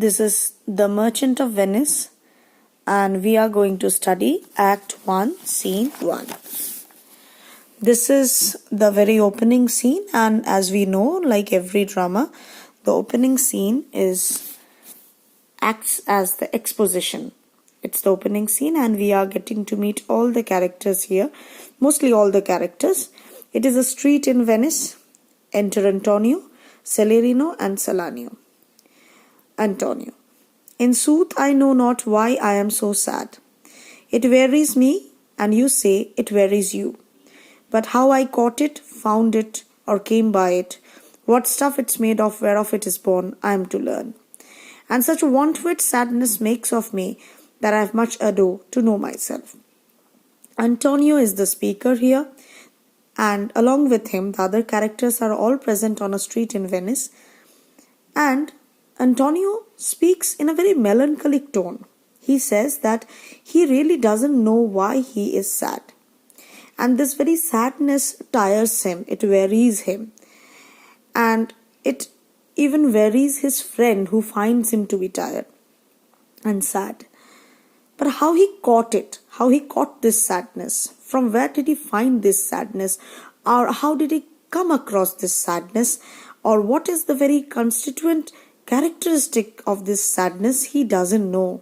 This is The Merchant of Venice, and we are going to study Act 1, Scene 1. This is the very opening scene, and as we know, like every drama, the opening scene acts as the exposition. It's the opening scene, and we are getting to meet all the characters here, mostly all the characters. It is a street in Venice. Enter Antonio, Celerino, and Salanio. Antonio. In sooth, I know not why I am so sad. It wearies me, and you say it wearies you. But how I caught it, found it, or came by it, what stuff it's made of, whereof it is born, I am to learn. And such a want-wit sadness makes of me, that I have much ado to know myself. Antonio is the speaker here, and along with him, the other characters are all present on a street in Venice, and Antonio speaks in a very melancholic tone. He says that he really doesn't know why he is sad. And this very sadness tires him, it wearies him. And it even wearies his friend who finds him to be tired and sad. But how he caught it, how he caught this sadness, from where did he find this sadness, or how did he come across this sadness, or what is the very constituent characteristic of this sadness, he doesn't know.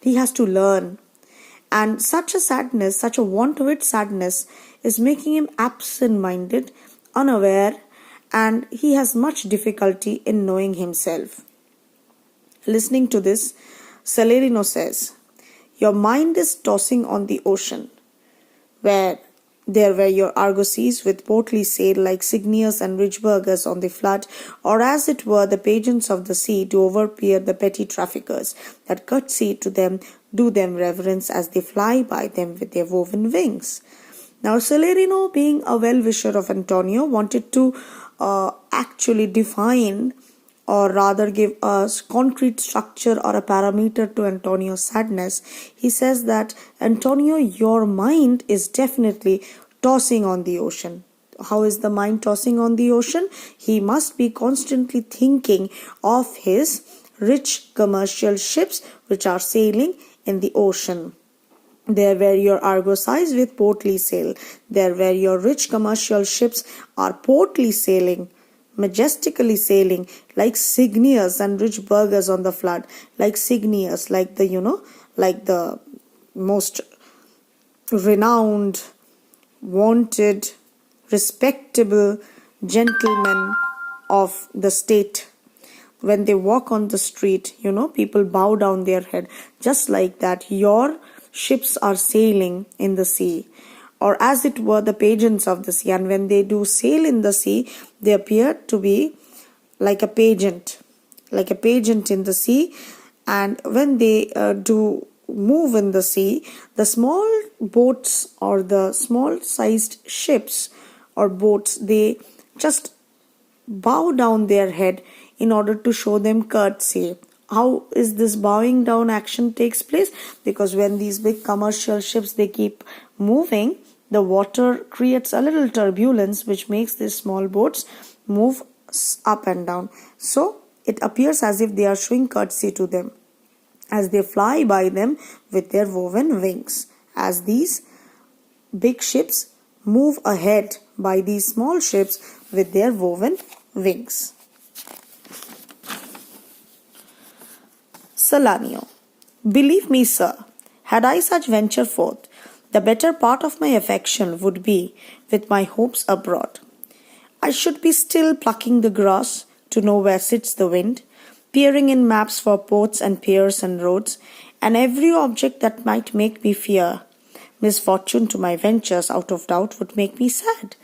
He has to learn. And such a sadness, such a want-of-it sadness is making him absent-minded, unaware, and he has much difficulty in knowing himself. Listening to this, Celerino says, "Your mind is tossing on the ocean, where there were your argosies with portly sail like Cygnias and rich burghers on the flood, or as it were the pageants of the sea to overpeer the petty traffickers that curtsy to them, do them reverence as they fly by them with their woven wings." Now Celerino, being a well-wisher of Antonio, wanted to actually define, or rather give a concrete structure or a parameter to Antonio's sadness. He says that, Antonio, your mind is definitely tossing on the ocean. How is the mind tossing on the ocean? He must be constantly thinking of his rich commercial ships which are sailing in the ocean. There where your argosies with portly sail. There where your rich commercial ships are portly sailing, majestically sailing, like Cygnias and rich burghers on the flood, like Cygnias, like the most renowned, wanted, respectable gentlemen of the state. When they walk on the street, people bow down their head. Just like that, your ships are sailing in the sea, or as it were the pageants of the sea. And when they do sail in the sea, they appear to be like a pageant in the sea. And when they do move in the sea, the small boats or the small sized ships or boats, they just bow down their head in order to show them courtesy. How is this bowing down action takes place? Because when these big commercial ships, they keep moving, the water creates a little turbulence which makes these small boats move up and down. So it appears as if they are showing courtesy to them as they fly by them with their woven wings. As these big ships move ahead by these small ships with their woven wings. Salanio. Believe me, sir, had I such venture forth, the better part of my affection would be with my hopes abroad. I should be still plucking the grass to know where sits the wind, peering in maps for ports and piers and roads, and every object that might make me fear misfortune to my ventures out of doubt would make me sad.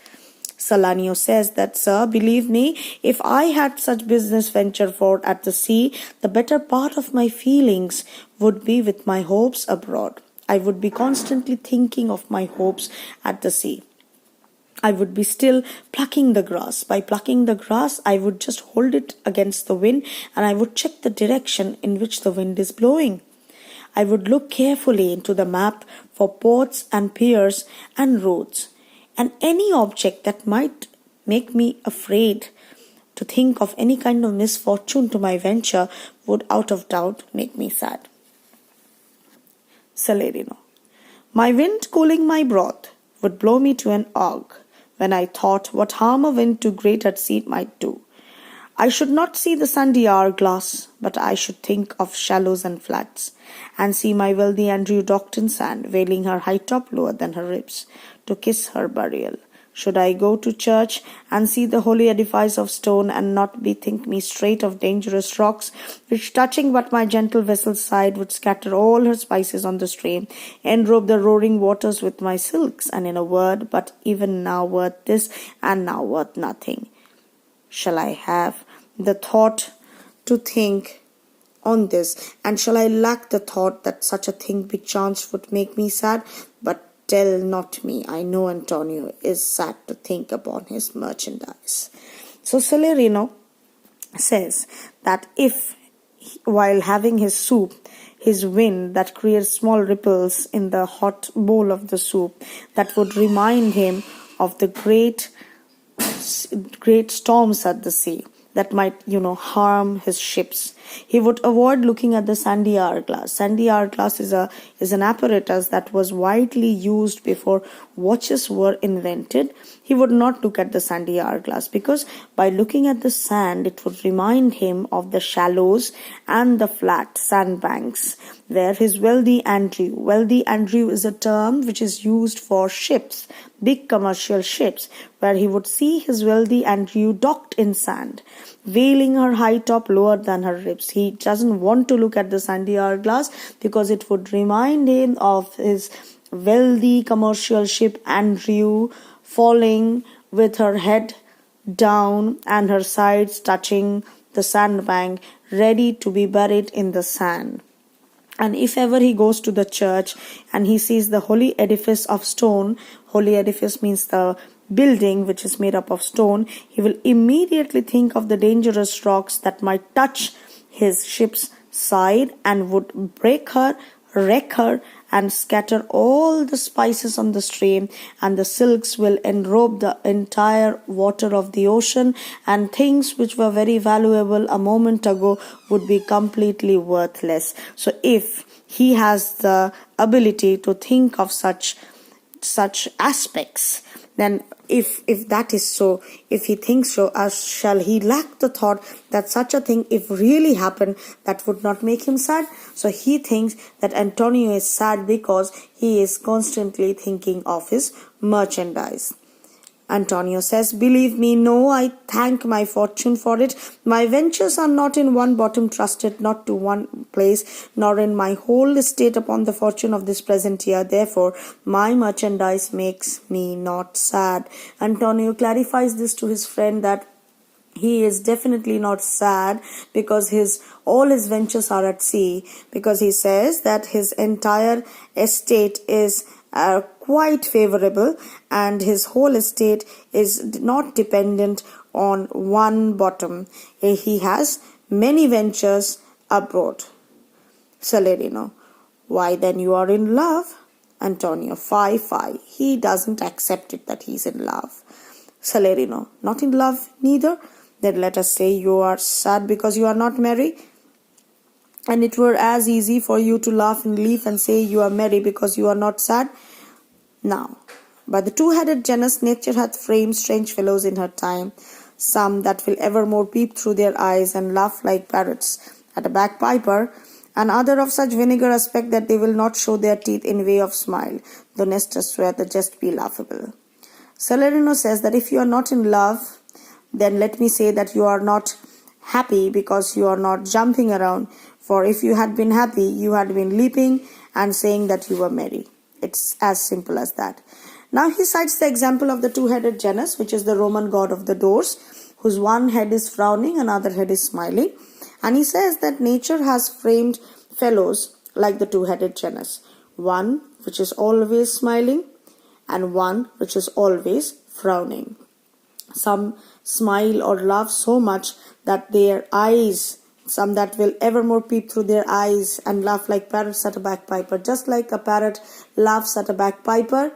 Salanio says that, sir, believe me, if I had such business venture forth at the sea, the better part of my feelings would be with my hopes abroad. I would be constantly thinking of my hopes at the sea. I would be still plucking the grass. By plucking the grass, I would just hold it against the wind, and I would check the direction in which the wind is blowing. I would look carefully into the map for ports and piers and roads, and any object that might make me afraid To think of any kind of misfortune to my venture would out of doubt make me sad. Salerino. My wind cooling my broth would blow me to an ague, when I thought what harm a wind too great at sea might do. I should not see the sandy hourglass, but I should think of shallows and flats, and see my wealthy Andrew docked in sand, veiling her high top lower than her ribs, to kiss her burial. Should I go to church and see the holy edifice of stone, and not bethink me straight of dangerous rocks, which touching but my gentle vessel's side would scatter all her spices on the stream, enrobe the roaring waters with my silks, and in a word, but even now worth this, and now worth nothing. Shall I have the thought to think on this, and shall I lack the thought that such a thing bechance would make me sad? But tell not me, I know Antonio is sad to think upon his merchandise. So Salerino says that if, while having his soup, his wind that creates small ripples in the hot bowl of the soup, that would remind him of the great storms at the sea that might, harm his ships. He would avoid looking at the sandy hourglass. Sandy hourglass is an apparatus that was widely used before watches were invented. He would not look at the sandy hourglass, because by looking at the sand, it would remind him of the shallows and the flat sandbanks where his wealthy Andrew is a term which is used for ships, big commercial ships, where he would see his wealthy Andrew docked in sand, veiling her high top lower than her ribs. He doesn't want to look at the sandy hourglass because it would remind him of his wealthy commercial ship Andrew falling with her head down and her sides touching the sandbank, ready to be buried in the sand. And if ever he goes to the church and he sees the holy edifice of stone, holy edifice means the building which is made up of stone, he will immediately think of the dangerous rocks that might touch his ship's side and would break her, wreck her, and scatter all the spices on the stream, and the silks will enrobe the entire water of the ocean, and things which were very valuable a moment ago would be completely worthless. So if he has the ability to think of such aspects, then if that is so, if he thinks so, shall he lack the thought that such a thing, if really happened, that would not make him sad? So he thinks that Antonio is sad because he is constantly thinking of his merchandise. Antonio says, believe me, no, I thank my fortune for it. My ventures are not in one bottom trusted, not to one place, nor in my whole estate upon the fortune of this present year. Therefore, my merchandise makes me not sad. Antonio clarifies this to his friend that he is definitely not sad because all his ventures are at sea, because he says that his entire estate is quite favorable and his whole estate is not dependent on one bottom. He has many ventures abroad. Salerino, why then you are in love? Antonio, fie. He doesn't accept it that he's in love. Salerino, not in love neither? Then let us say you are sad because you are not merry. And it were as easy for you to laugh and leave and say you are merry because you are not sad. Now, by the two-headed genus, nature hath framed strange fellows in her time, some that will evermore peep through their eyes and laugh like parrots at a bagpiper, and other of such vinegar aspect that they will not show their teeth in way of smile, though Nestor swear the jest be laughable. Salerino says that if you are not in love, then let me say that you are not happy because you are not jumping around. For if you had been happy, you had been leaping and saying that you were merry. It's as simple as that. Now he cites the example of the two-headed Janus, which is the Roman god of the doors, whose one head is frowning, another head is smiling. And he says that nature has framed fellows like the two-headed Janus. One which is always smiling and one which is always frowning. Some smile or laugh so much that their eyes, some that will evermore peep through their eyes and laugh like parrots at a bagpiper. Just like a parrot laughs at a bagpiper,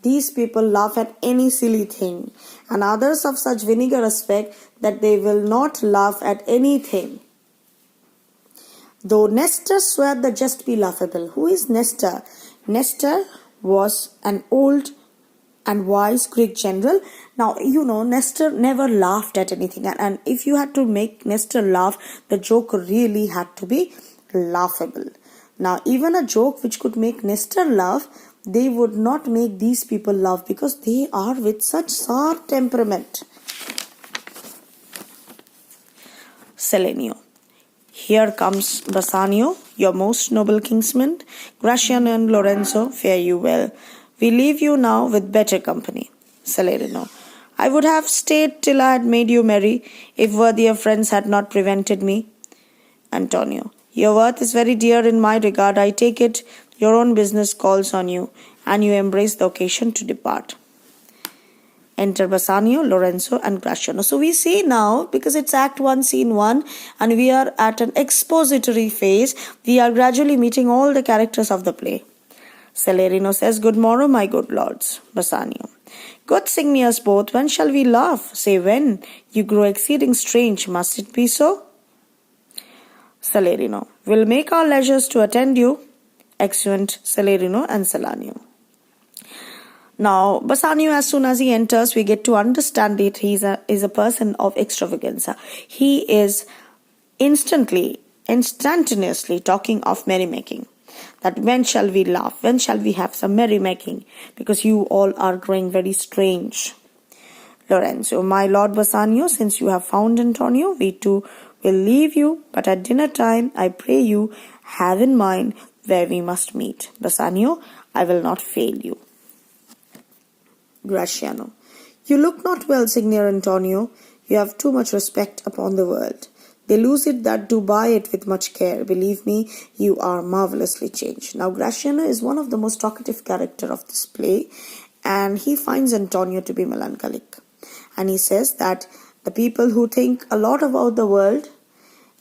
These people laugh at any silly thing, and others of such vinegar aspect that they will not laugh at anything. Though Nestor swore the jest be laughable. Who is Nestor? Nestor was an old and wise Greek general. Now, Nestor never laughed at anything. And if you had to make Nestor laugh, the joke really had to be laughable. Now, even a joke which could make Nestor laugh, they would not make these people laugh because they are with such sour temperament. Selenio. Here comes Bassanio, your most noble kinsman. Gratiano and Lorenzo, fare you well. We leave you now with better company. Salerno. I would have stayed till I had made you merry, if worthier friends had not prevented me. Antonio. Your worth is very dear in my regard. I take it your own business calls on you, and you embrace the occasion to depart. Enter Bassanio, Lorenzo, and Gratiano. So we see now, because it's Act 1, Scene 1, and we are at an expository phase, we are gradually meeting all the characters of the play. Salerno says, Good morrow, my good lords. Bassanio. God sing me us both. When shall we laugh? Say when. You grow exceeding strange. Must it be so? Salerno. We'll make our leisures to attend you. Exeunt Salerno and Salanio. Now, Bassanio, as soon as he enters, we get to understand that he is a person of extravaganza. He is instantaneously talking of merrymaking. That when shall we laugh? When shall we have some merrymaking? Because you all are growing very strange. Lorenzo, my lord Bassanio, since you have found Antonio, we too will leave you. But at dinner time, I pray you, have in mind where we must meet. Bassanio, I will not fail you. Gratiano. You look not well, Signor Antonio. You have too much respect upon the world. They lose it that do buy it with much care. Believe me, you are marvelously changed. Now, Gratiano is one of the most talkative character of this play, and he finds Antonio to be melancholic. And he says that the people who think a lot about the world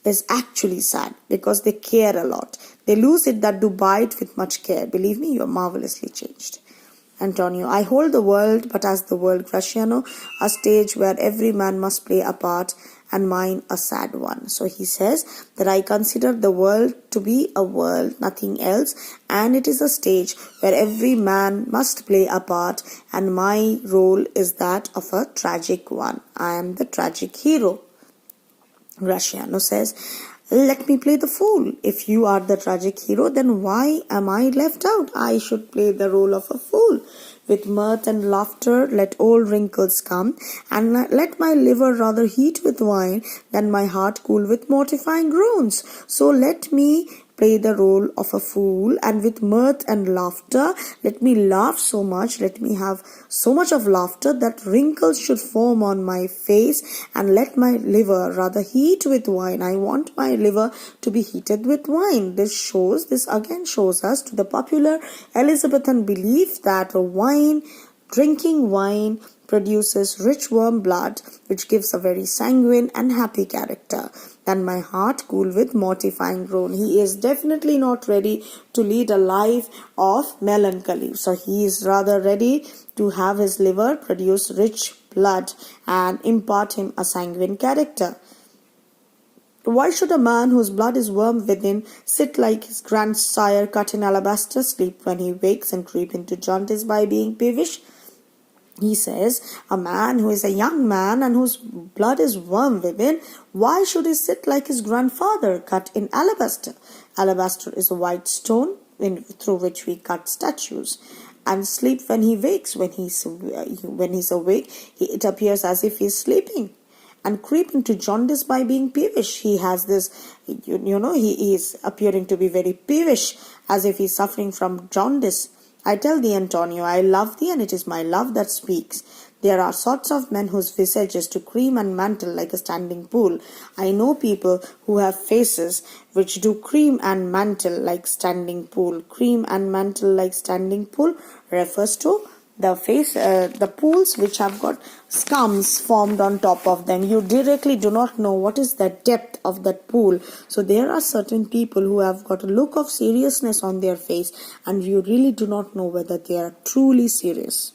is actually sad because they care a lot. They lose it that do buy it with much care. Believe me, you are marvelously changed. Antonio, I hold the world, but as the world, Gratiano, a stage where every man must play a part, and mine a sad one. So he says that I consider the world to be a world, nothing else, and it is a stage where every man must play a part, and my role is that of a tragic one. I am the tragic hero. Gratiano says, let me play the fool. If you are the tragic hero, then why am I left out? I should play the role of a fool. With mirth and laughter, let old wrinkles come, and let my liver rather heat with wine than my heart cool with mortifying groans. So let me play the role of a fool, and with mirth and laughter, let me laugh so much, let me have so much of laughter that wrinkles should form on my face, and let my liver rather heat with wine. I want my liver to be heated with wine. This again shows us to the popular Elizabethan belief that drinking wine produces rich warm blood, which gives a very sanguine and happy character. Then my heart cool with mortifying groan. He is definitely not ready to lead a life of melancholy. So he is rather ready to have his liver produce rich blood and impart him a sanguine character. Why should a man whose blood is warm within sit like his grandsire cut in alabaster, sleep when he wakes, and creep into jaundice by being peevish? He says, a man who is a young man and whose blood is warm within, why should he sit like his grandfather cut in alabaster? Alabaster is a white stone through which we cut statues. And sleep when he wakes. When he's awake, it appears as if he's sleeping. And creep into jaundice by being peevish. He has this, he is appearing to be very peevish, as if he's suffering from jaundice. I tell thee, Antonio, I love thee, and it is my love that speaks. There are sorts of men whose visage is to cream and mantle like a standing pool. I know people who have faces which do cream and mantle like standing pool. Cream and mantle like standing pool refers to the pools which have got scums formed on top of them. You directly do not know what is the depth of that pool. So there are certain people who have got a look of seriousness on their face, and you really do not know whether they are truly serious.